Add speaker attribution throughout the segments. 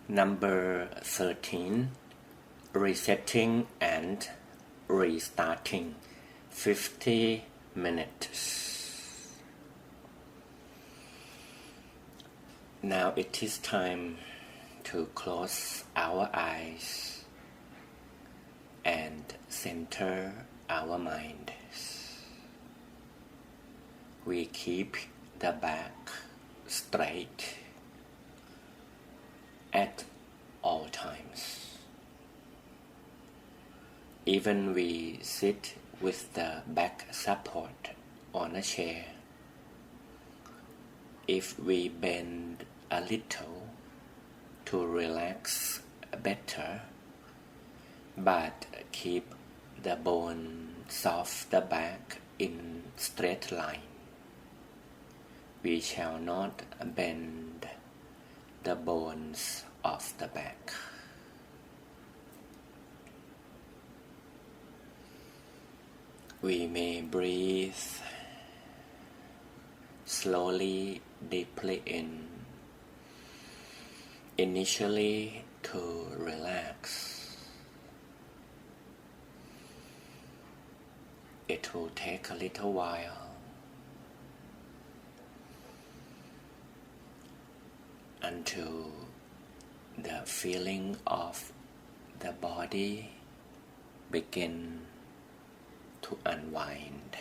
Speaker 1: Number 13. Resetting and restarting 50 minutes. Now it is time to close our eyes and center our mind. We keep the back straight at all times. Even we sit with the back support on a chair. If we bend a little to relax better, but keep the bones of the back in straight line, we shall not bend the bones of the back. We may breathe slowly, deeply in, initially to relax. It will take a little while until the feeling of the body begin to unwind.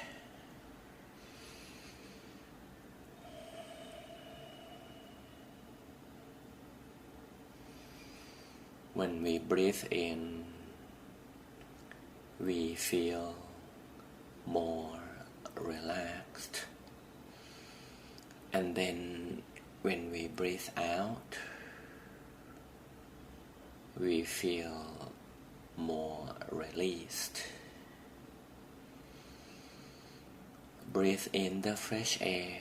Speaker 1: When we breathe in, we feel more relaxed, and then when we breathe out, we feel more released. Breathe in the fresh air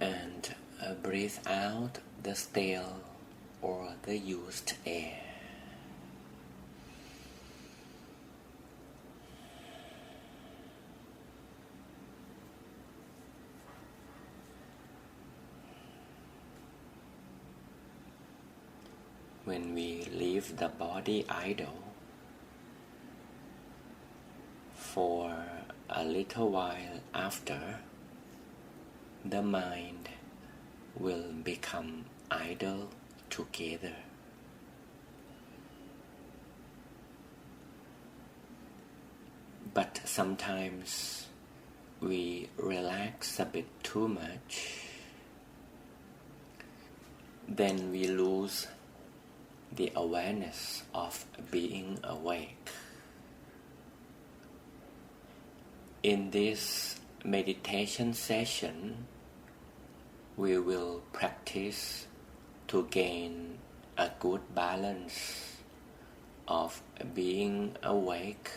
Speaker 1: and breathe out the stale or the used air. When we leave the body idle for a little while after, the mind will become idle together. But sometimes we relax a bit too much, then we lose the awareness of being awake. In this meditation session, we will practice to gain a good balance of being awake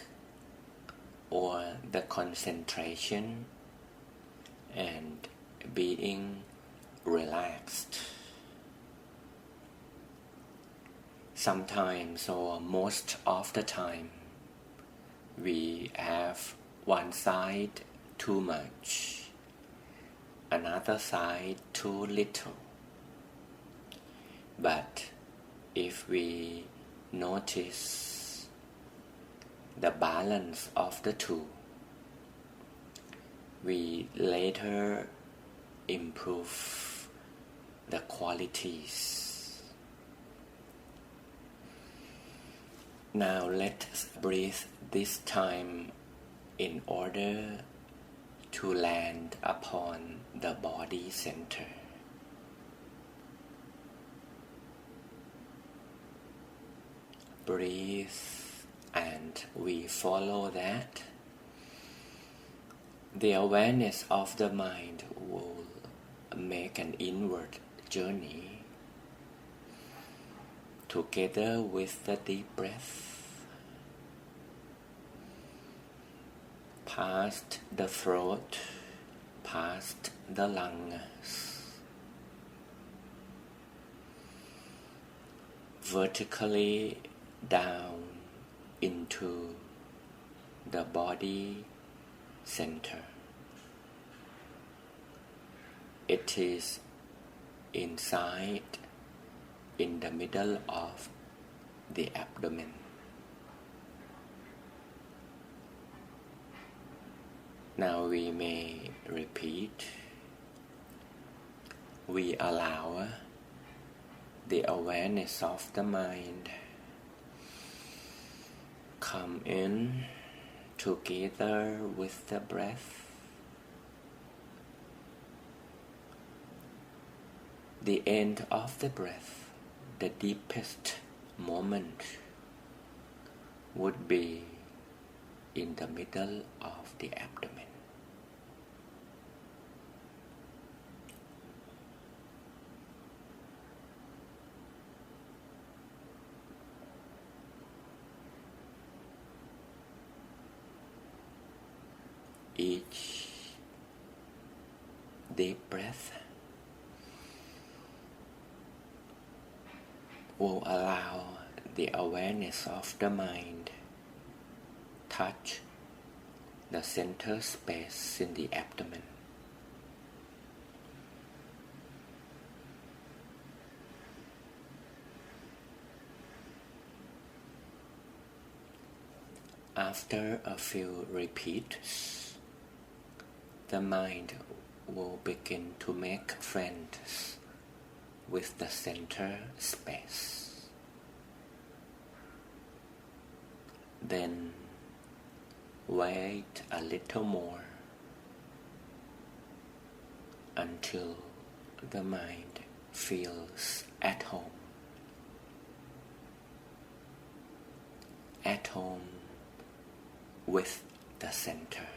Speaker 1: or the concentration and being relaxed. Sometimes, or most of the time, we have one side too much, another side too little. But if we notice the balance of the two, we later improve the qualities. Now let's breathe this time in order to land upon the body center. Breathe and we follow that. The awareness of the mind will make an inward journey together with the deep breath, past the throat, past the lungs, vertically down into the body center. It is inside in the middle of the abdomen. Now we may repeat. We allow the awareness of the mind come in together with the breath. The end of the breath, the deepest moment, would be in the middle of the abdomen. Each deep breath will allow the awareness of the mind touch the center space in the abdomen. After a few repeats, the mind will begin to make friends with the center space. Then wait a little more until the mind feels at home. At home with the center.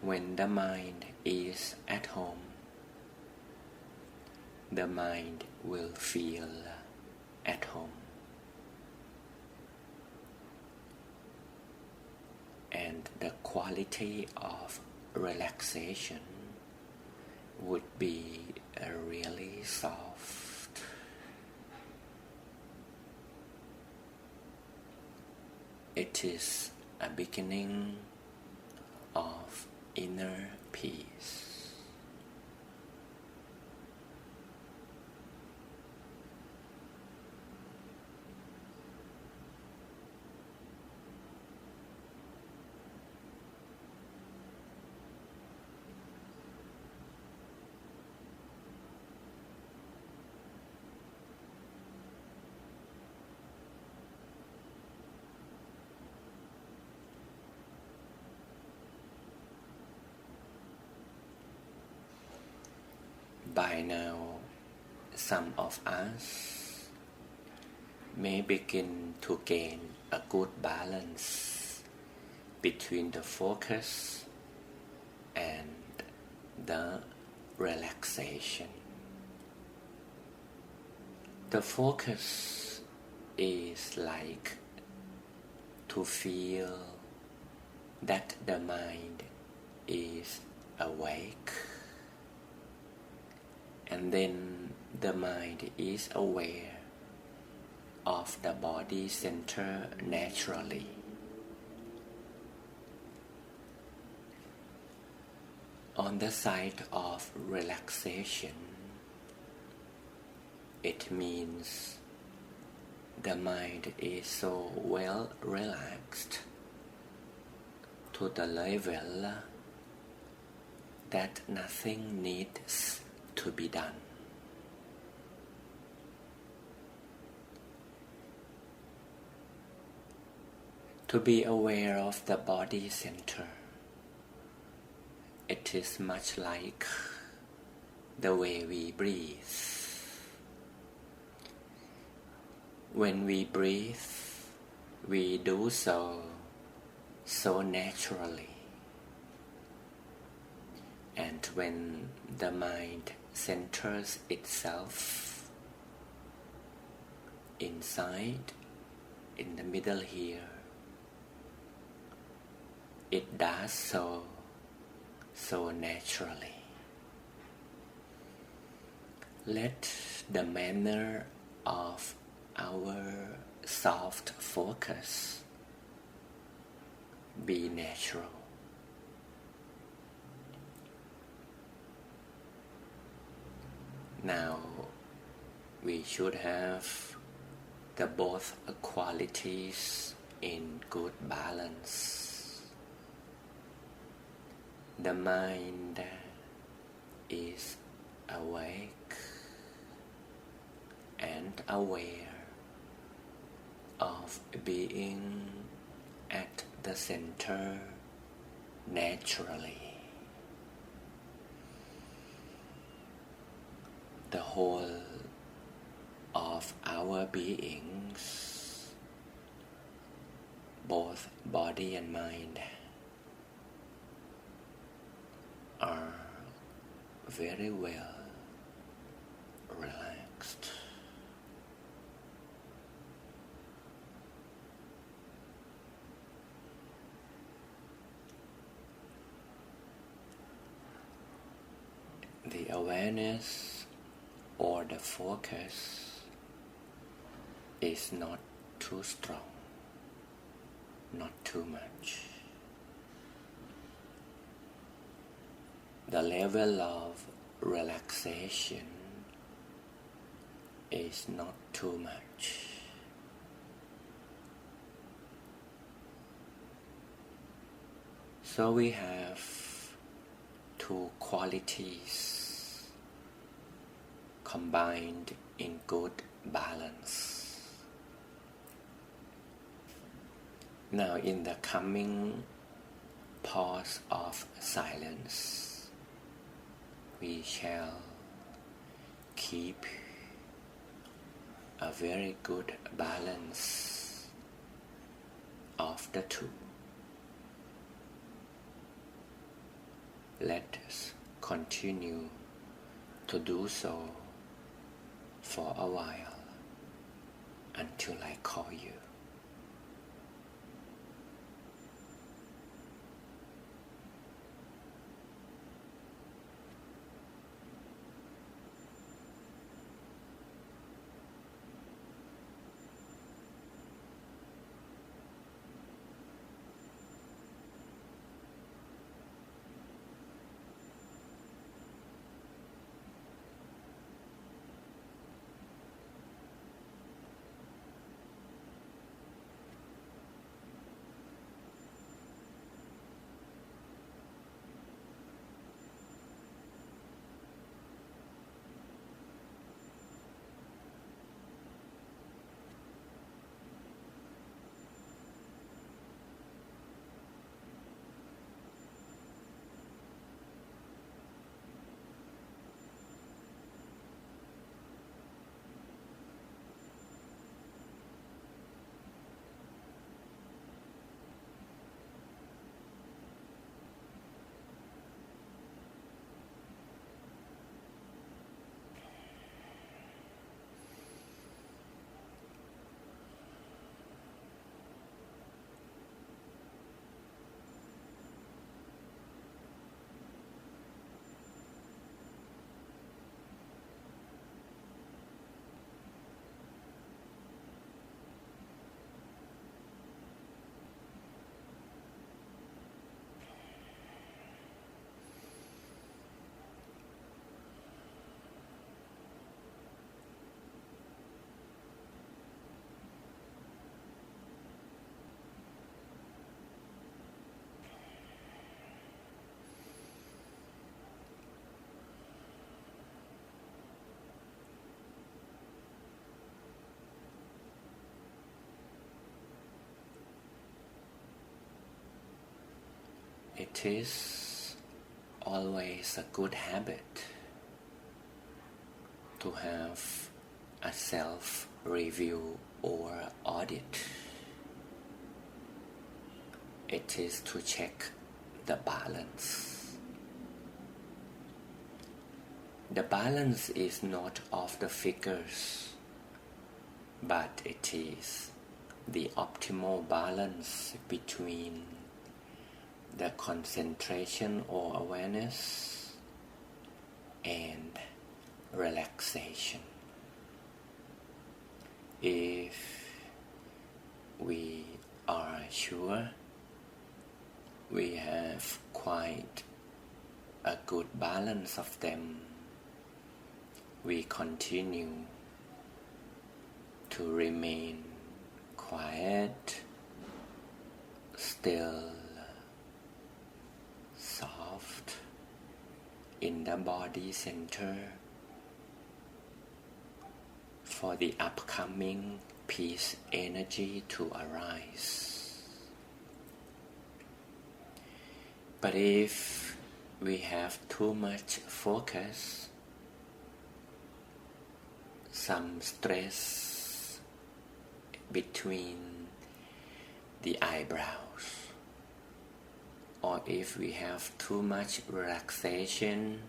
Speaker 1: When the mind is at home, the mind will feel at home. And the quality of relaxation would be really soft. It is a beginning of inner peace. By now, some of us may begin to gain a good balance between the focus and the relaxation. The focus is like to feel that the mind is awake. And then the mind is aware of the body center naturally. On the side of relaxation, it means the mind is so well relaxed to the level that nothing needs to be done. To be aware of the body center, it is much like the way we breathe. When we breathe, we do so naturally. And when the mind centers itself inside, in the middle here, it does so naturally. Let the manner of our soft focus be natural. Now we should have the both qualities in good balance. The mind is awake and aware of being at the center naturally. The whole of our beings, both body and mind, are very well relaxed. The awareness or the focus is not too strong, not too much. The level of relaxation is not too much. So we have two qualities combined in good balance. Now in the coming pause of silence, we shall keep a very good balance of the two. Let us continue to do so for a while until I call you. It is always a good habit to have a self-review or audit. It is to check the balance. The balance is not of the figures, but it is the optimal balance between the concentration or awareness and relaxation. If we are sure we have quite a good balance of them, we continue to remain quiet, still, soft in the body center for the upcoming peace energy to arise. But if we have too much focus, some stress between the eyebrows, or if we have too much relaxation,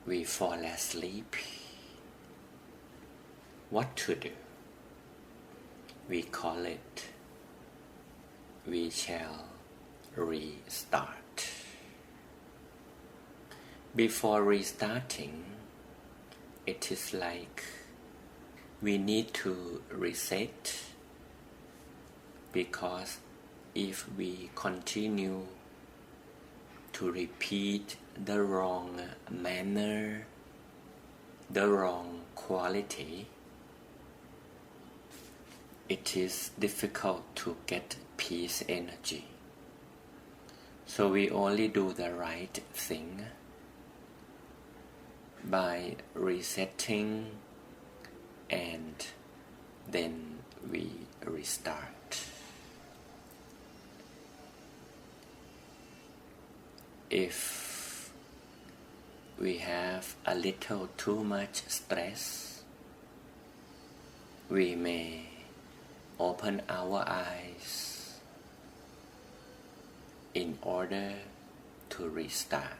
Speaker 1: we fall asleep. What to do? We call it, we shall restart. Before restarting, it is like we need to reset, because if we continue to repeat the wrong manner, the wrong quality, it is difficult to get peace energy. So we only do the right thing by resetting, and then we restart. If we have a little too much stress, we may open our eyes in order to restart.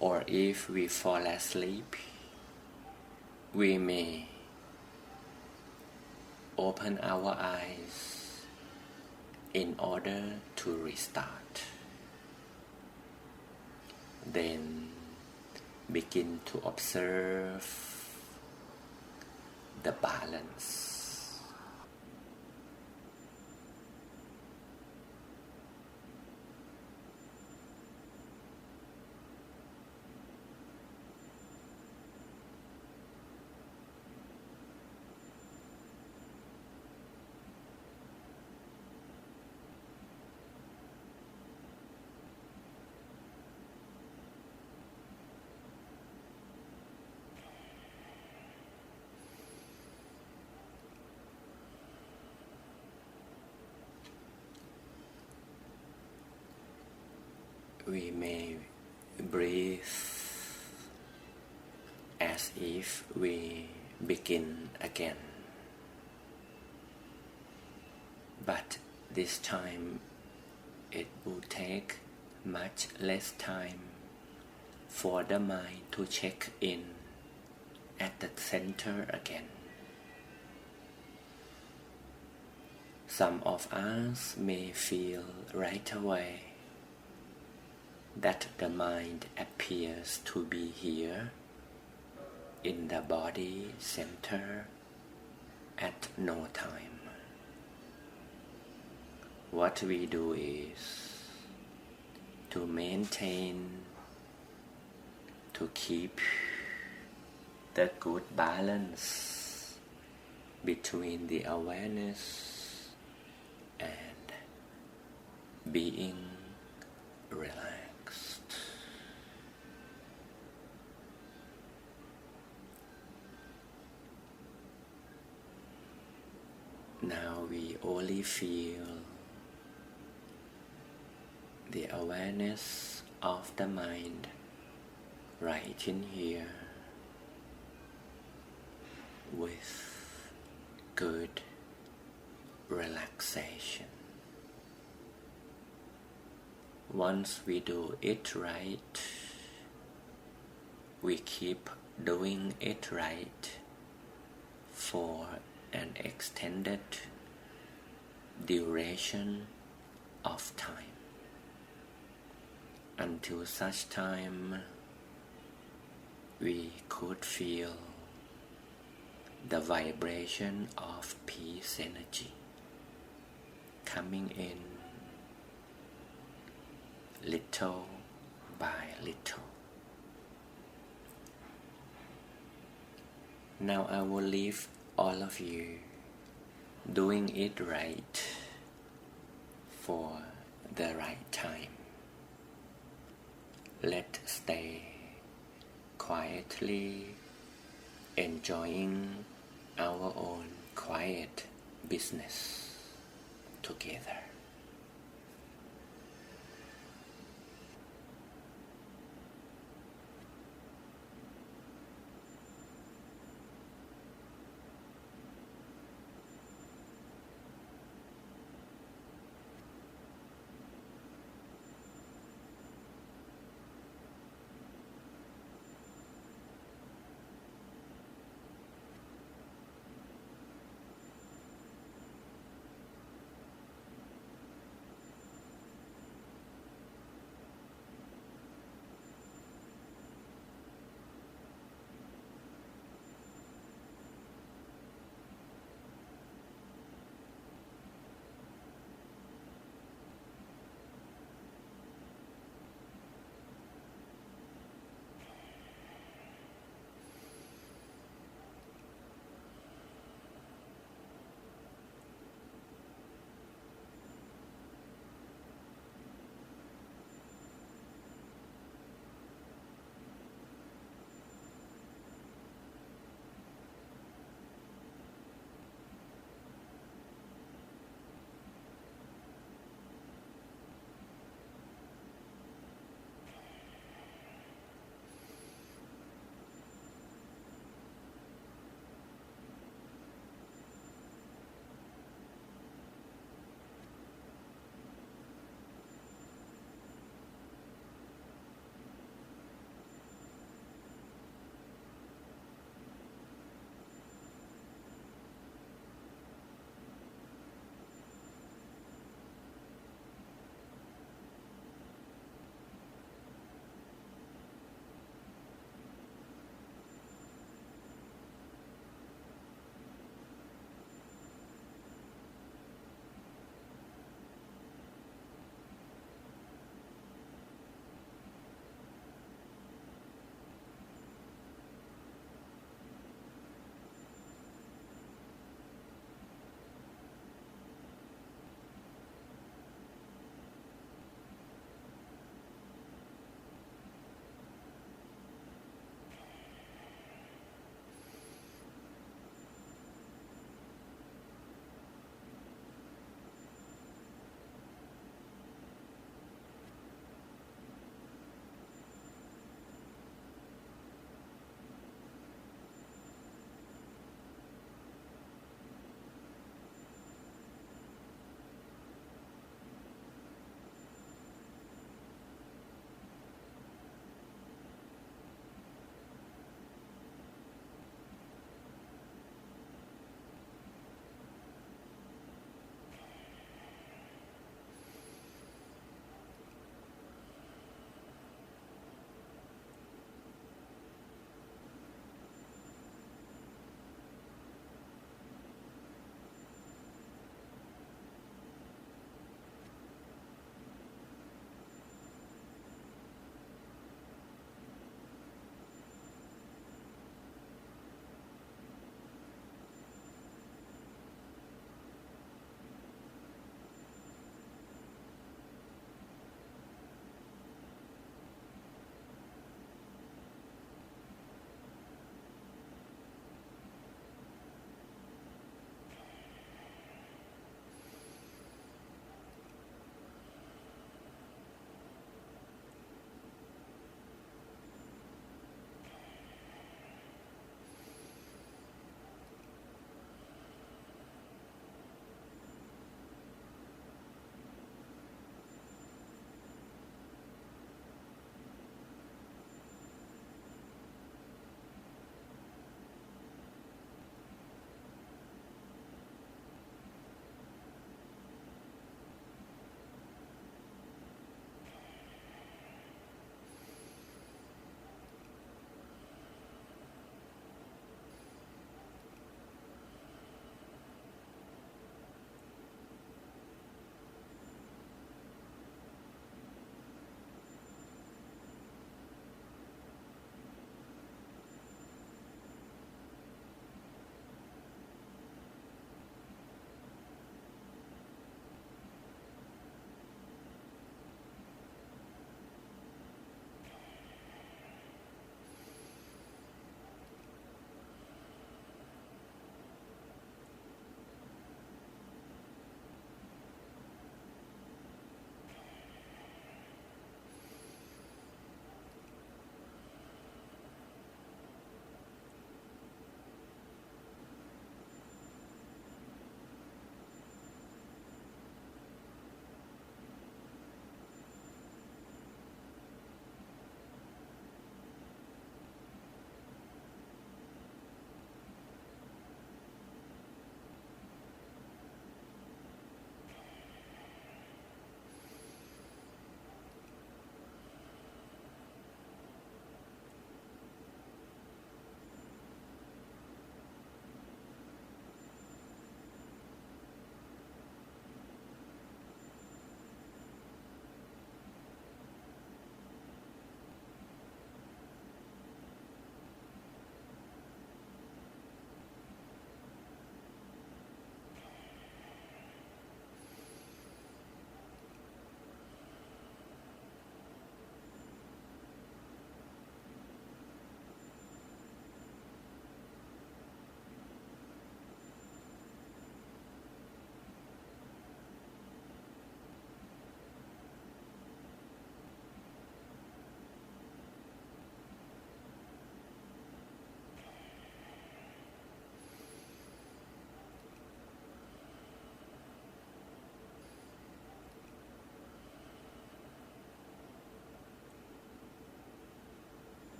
Speaker 1: Or if we fall asleep, we may open our eyes in order to restart. Then begin to observe the balance. We may breathe as if we begin again. But this time it will take much less time for the mind to check in at the center again. Some of us may feel right away that the mind appears to be here in the body center at no time. What we do is to maintain, to keep the good balance between the awareness and being relaxed. Now we only feel the awareness of the mind right in here with good relaxation. Once we do it right, we keep doing it right for an extended duration of time, until such time we could feel the vibration of peace energy coming in little by little. Now I will leave all of you doing it right for the right time. Let's stay quietly enjoying our own quiet business together.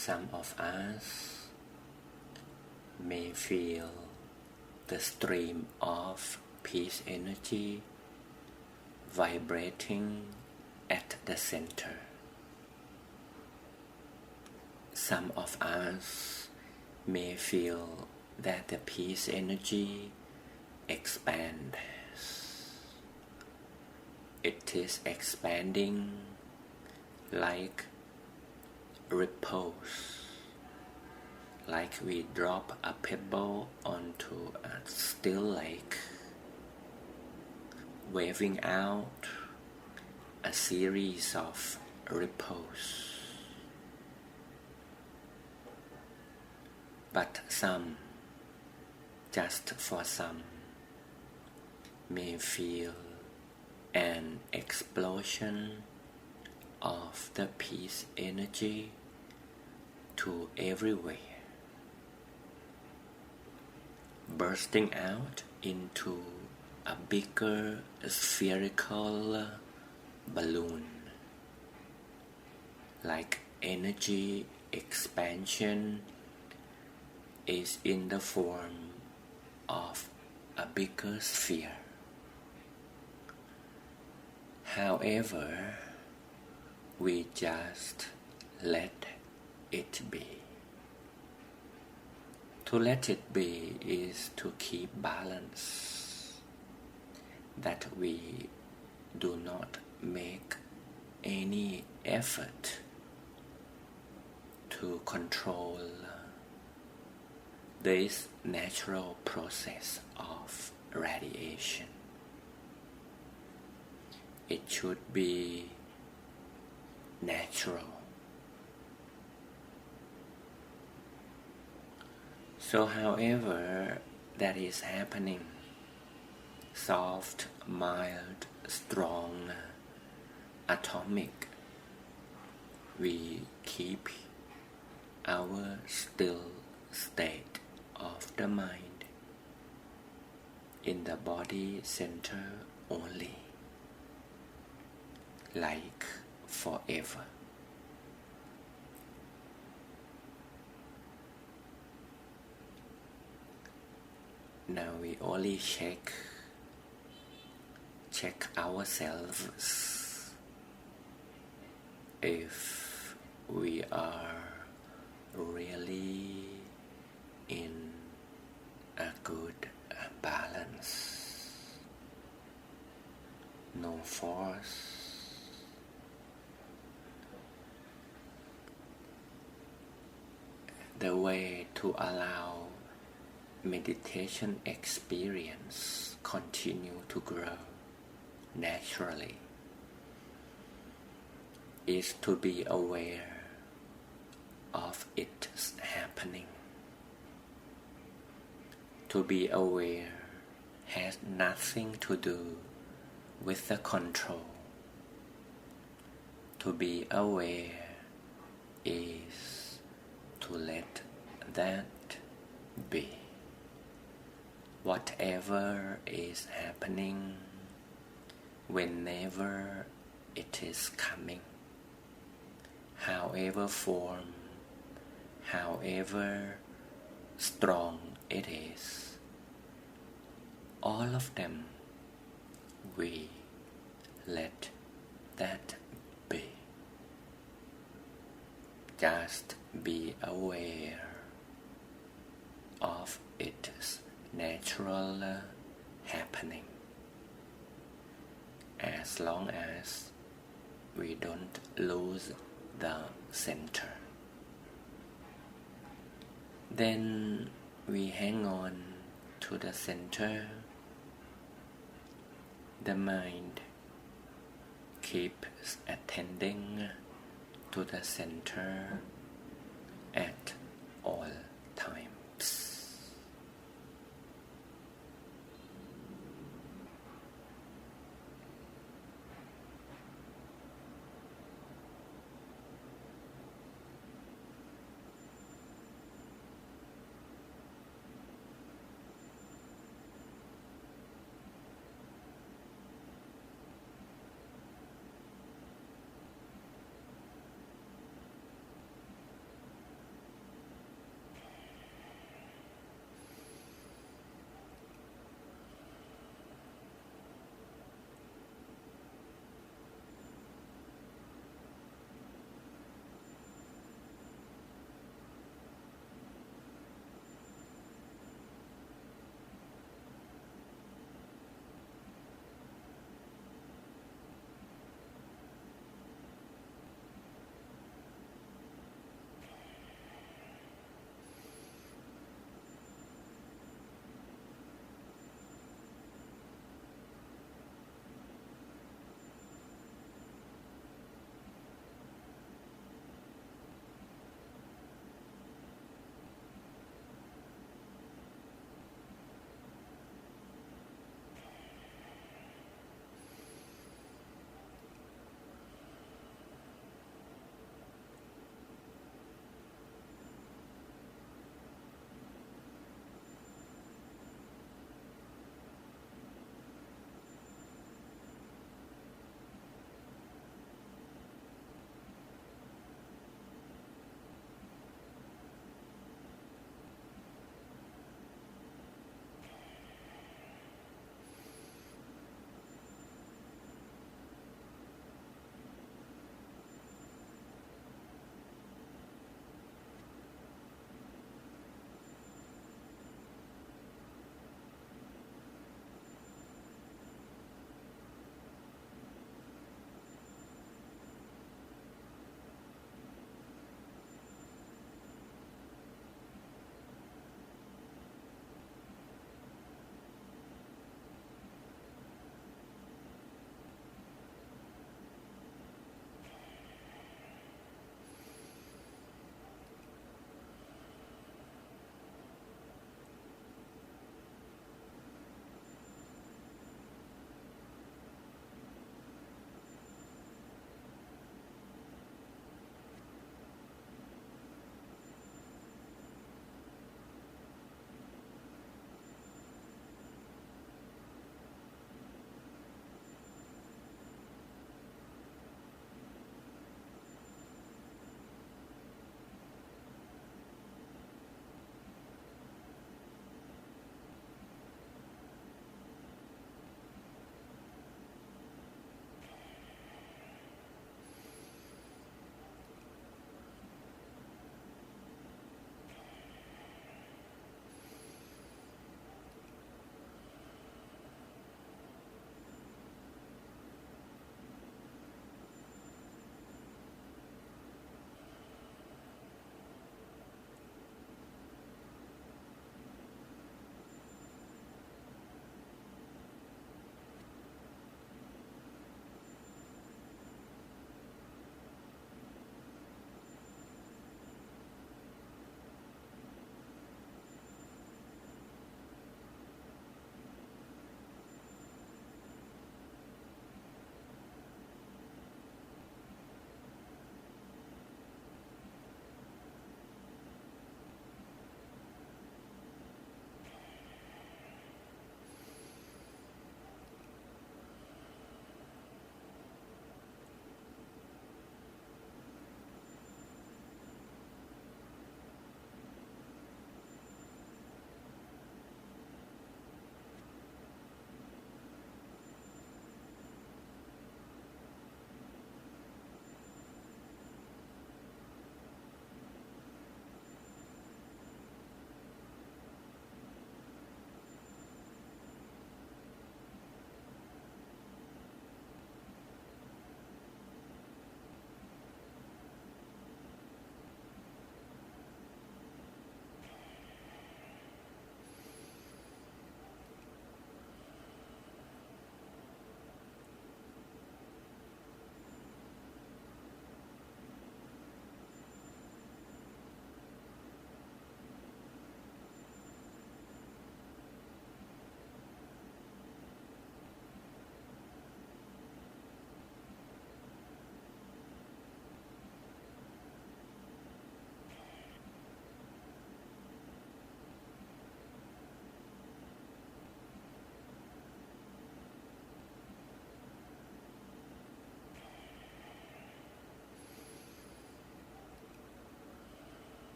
Speaker 1: Some of us may feel the stream of peace energy vibrating at the center. Some of us may feel that the peace energy expands. It is expanding like ripples, like we drop a pebble onto a still lake, waving out a series of ripples. But some, just for some, may feel an explosion of the peace energy to everywhere, bursting out into a bigger spherical balloon, like energy expansion is in the form of a bigger sphere. However, we just let it be. To let it be is to keep balance, that we do not make any effort to control this natural process of radiation. It should be natural. So however that is happening, soft, mild, strong, atomic, we keep our still state of the mind in the body center only, like forever. Now we only check ourselves if we are really in a good balance. No force. The way to allow meditation experience continue to grow naturally is to be aware of its happening. To be aware has nothing to do with the control. To be aware is to let that be. Whatever is happening, whenever it is coming, however form, however strong it is, all of them we let that be. Just be aware of its natural happening, as long as we don't lose the center. Then we hang on to the center. The mind keeps attending to the center at all times.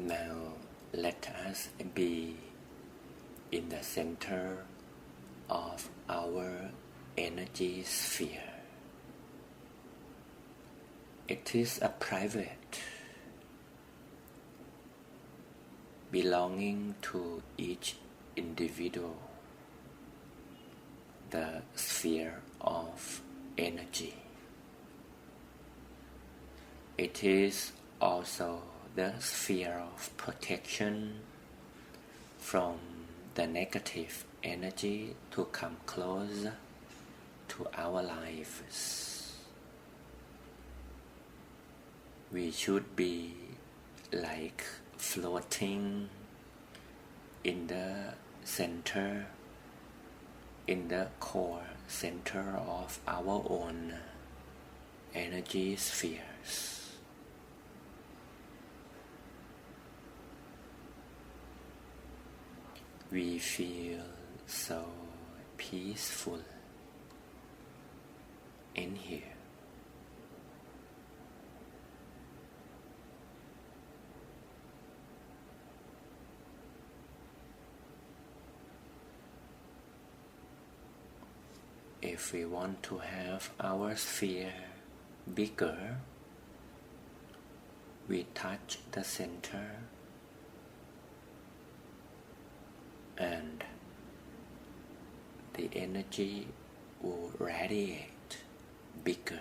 Speaker 1: Now let us be in the center of our energy sphere. It is a private, belonging to each individual, the sphere of energy. It is also the sphere of protection from the negative energy to come close to our lives. We should be like floating in the center, in the core center of our own energy spheres. We feel so peaceful in here. If we want to have our sphere bigger, we touch the center and the energy will radiate bigger.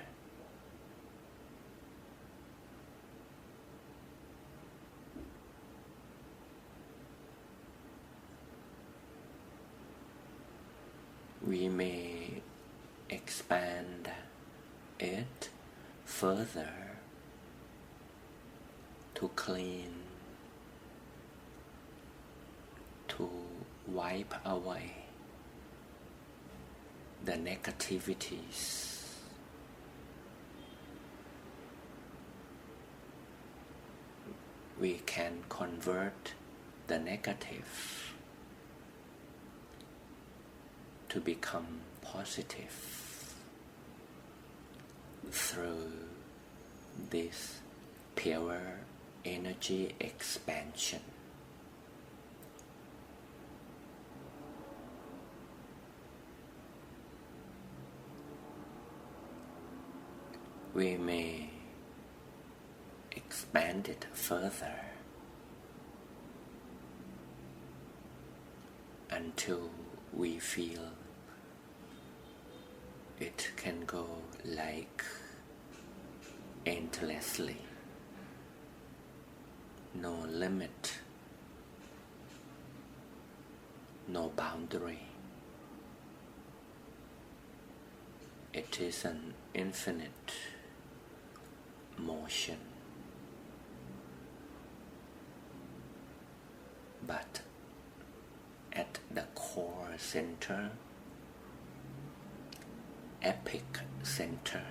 Speaker 1: We may expand it further to clean, to wipe away the negativities. We can convert the negative to become positive through this pure energy expansion. We may expand it further until we feel it can go like endlessly, no limit, no boundary. It is an infinite motion, but at the core center, epic center,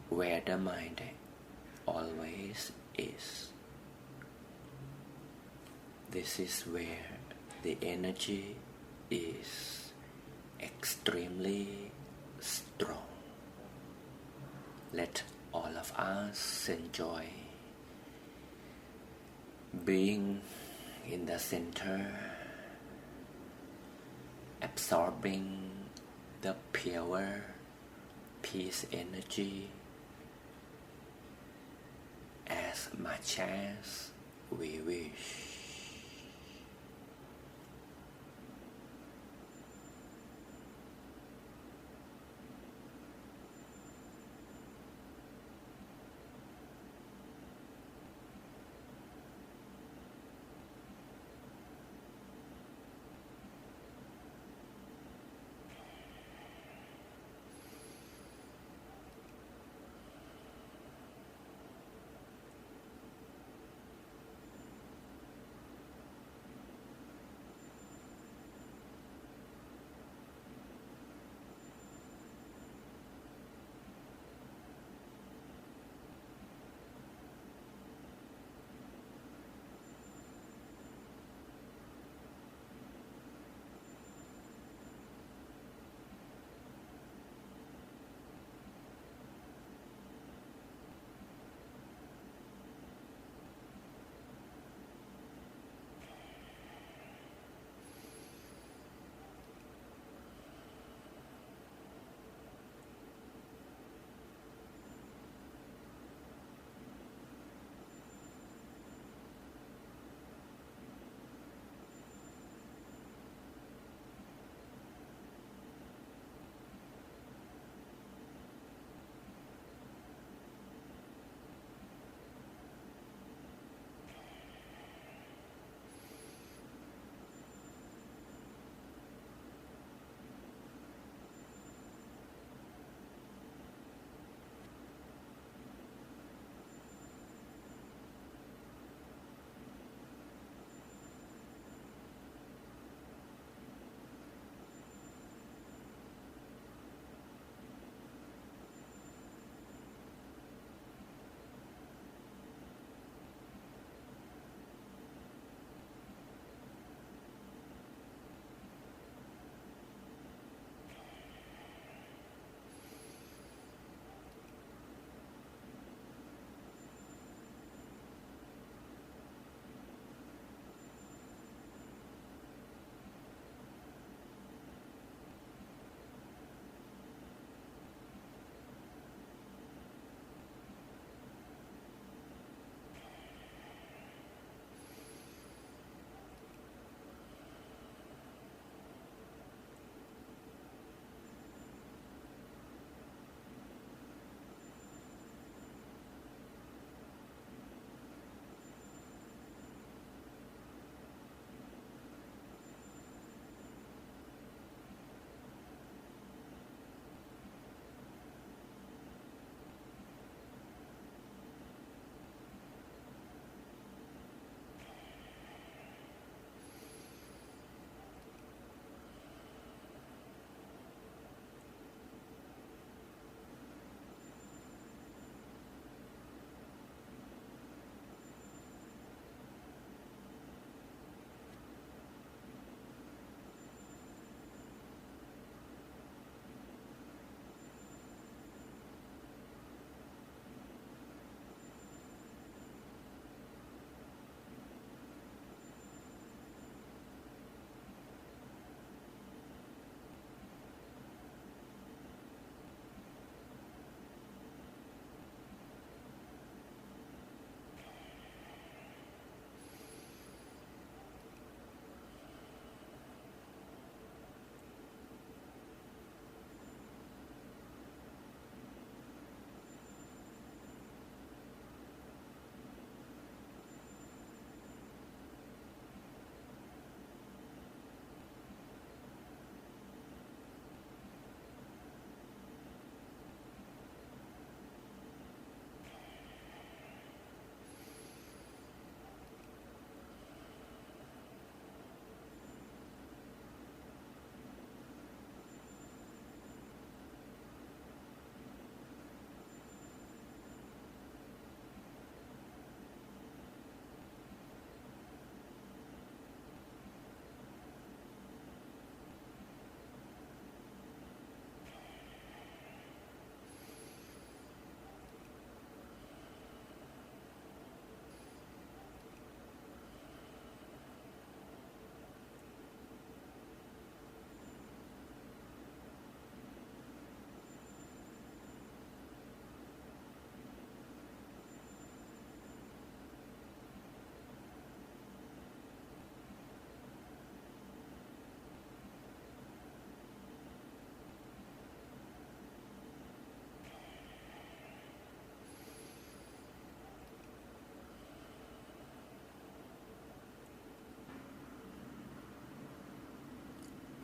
Speaker 1: where the mind always is. This is where the energy is extremely strong. Let all of us enjoy being in the center, absorbing the pure peace energy as much as we wish.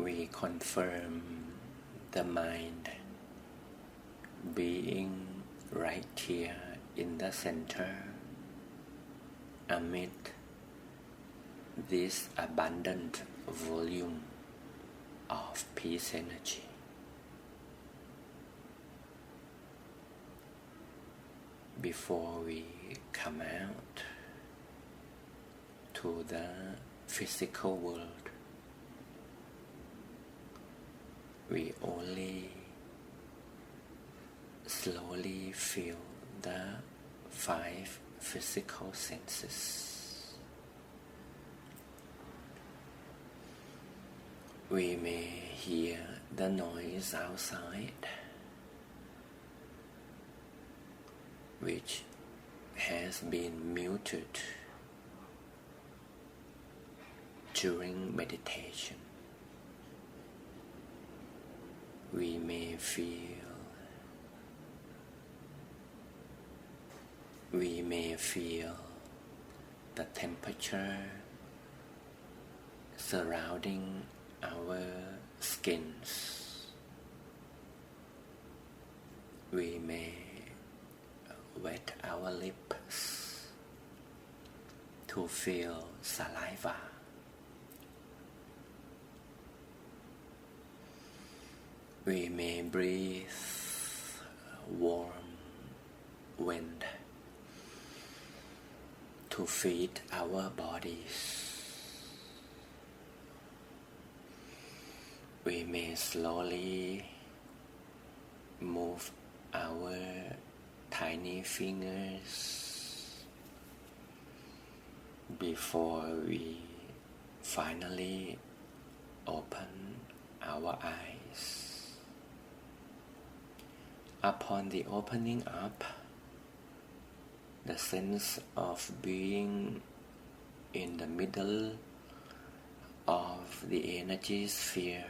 Speaker 1: we confirm the mind being right here in the center amid this abundant volume of peace energy. Before we come out to the physical world, we only slowly feel the 5 physical senses. We may hear the noise outside, which has been muted during meditation. We may feel the temperature surrounding our skins. We may wet our lips to feel saliva. We may breathe warm wind to feed our bodies. We may slowly move our tiny fingers before we finally open our eyes. Upon the opening up, the sense of being in the middle of the energy sphere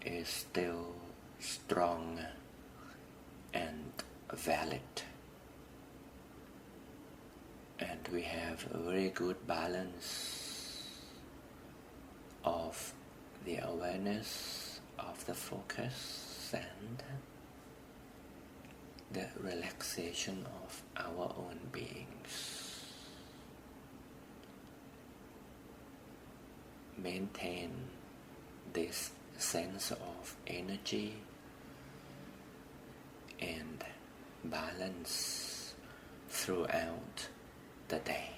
Speaker 1: is still strong and valid, and we have a very good balance of the awareness of the focus and the relaxation of our own beings. Maintain this sense of energy and balance throughout the day.